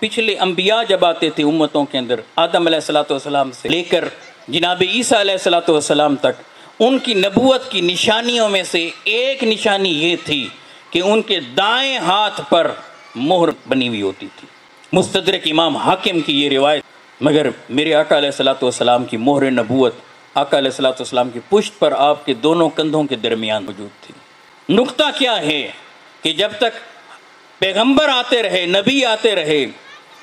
پچھلے انبیاء جب آتے تھے امتوں کے اندر، آدم علیہ السلام سے لے کر جناب عیسیٰ علیہ السلام تک، ان کی نبوت کی نشانیوں میں سے ایک نشانی یہ تھی کہ ان کے دائیں ہاتھ پر مہر بنی ہوئی ہوتی تھی۔ مستدرک امام حاکم کی یہ روایت۔ مگر میرے آقا علیہ السلام کی مہر نبوت آقا علیہ السلام کی پشت پر آپ کے دونوں کندھوں کے درمیان موجود تھی۔ نقطہ کیا ہے کہ جب تک پیغمبر آتے رہے، نبی آتے رہے،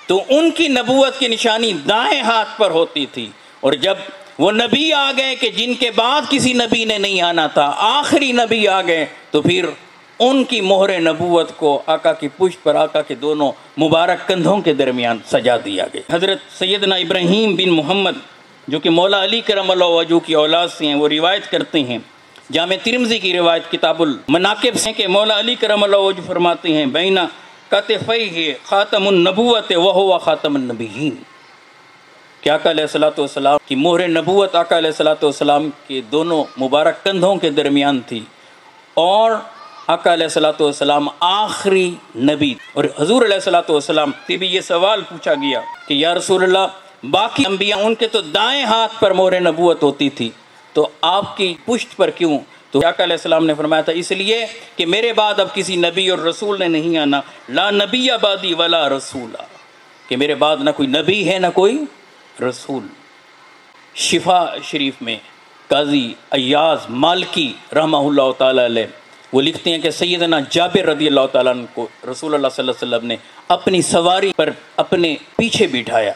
تو ان کی نبوت کی نشانی دائیں ہاتھ پر ہوتی تھی، اور جب وہ نبی آ گئے کہ جن کے بعد کسی نبی نے نہیں آنا تھا، آخری نبی آ گئے، تو پھر ان کی مہر نبوت کو آقا کی پشت پر آقا کے دونوں مبارک کندھوں کے درمیان سجا دیا گیا۔ حضرت سیدنا ابراہیم بن محمد جو کہ مولا علی کرم اللہ وجہہ کی اولاد سے ہیں، وہ روایت کرتے ہیں، جامع ترمذی کی روایت کتاب المناقب سے، کہ مولا علی کرم اللہ وجہہ فرماتے ہیں بین کتفیہ خاتم النبوت وہو خاتم النبیین، کہ آقا علیہ السلام کی مہر نبوت آقا علیہ السلام کے دونوں مبارک کندھوں کے درمیان تھی، اور آقا علیہ السلام آخری نبی۔ اور حضور علیہ السلام سے بھی یہ سوال پوچھا گیا کہ یا رسول اللہ، باقی انبیاء ان کے تو دائیں ہاتھ پر مہر نبوت ہوتی تھی، تو آپ کی پشت پر کیوں؟ تو آقا علیہ السلام نے فرمایا تھا اس لیے کہ میرے بعد اب کسی نبی اور رسول نے نہیں آنا، لا نبی بعدی ولا رسول، کہ میرے بعد نہ کوئی نبی ہے نہ کوئی رسول۔ شفا شریف میں قاضی ایاز مالکی رحمہ اللہ تعالی علیہ وہ لکھتے ہیں کہ سیدنا جابر رضی اللہ تعالیٰ عنہ کو رسول اللہ صلی اللہ علیہ وسلم نے اپنی سواری پر اپنے پیچھے بٹھایا،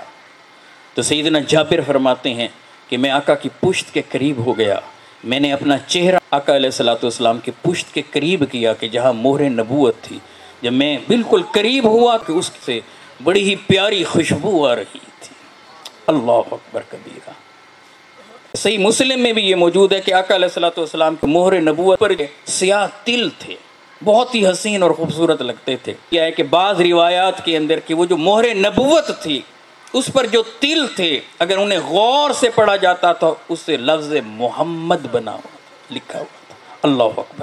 تو سیدنا جابر فرماتے ہیں کہ میں آقا کی پشت کے قریب ہو گیا، میں نے اپنا چہرہ آقا علیہ السلام کی پشت کے قریب کیا کہ جہاں مہر نبوت تھی، جب میں بالکل قریب ہوا کہ اس سے بڑی ہی پیاری خوشبو آ رہی تھی۔ اللہ اکبر کبیرہ۔ صحیح مسلم میں بھی یہ موجود ہے کہ آقا علیہ السلام کی مہر نبوت پر سیاہ تل تھے، بہت ہی حسین اور خوبصورت لگتے تھے۔ یہ ہے کہ بعض روایات کے اندر کہ وہ جو مہر نبوت تھی اس پر جو تل تھے، اگر انہیں غور سے پڑھا جاتا تھا اس سے لفظ محمد بنا ہوا تھا، لکھا ہوا تھا۔ اللہ اکبر۔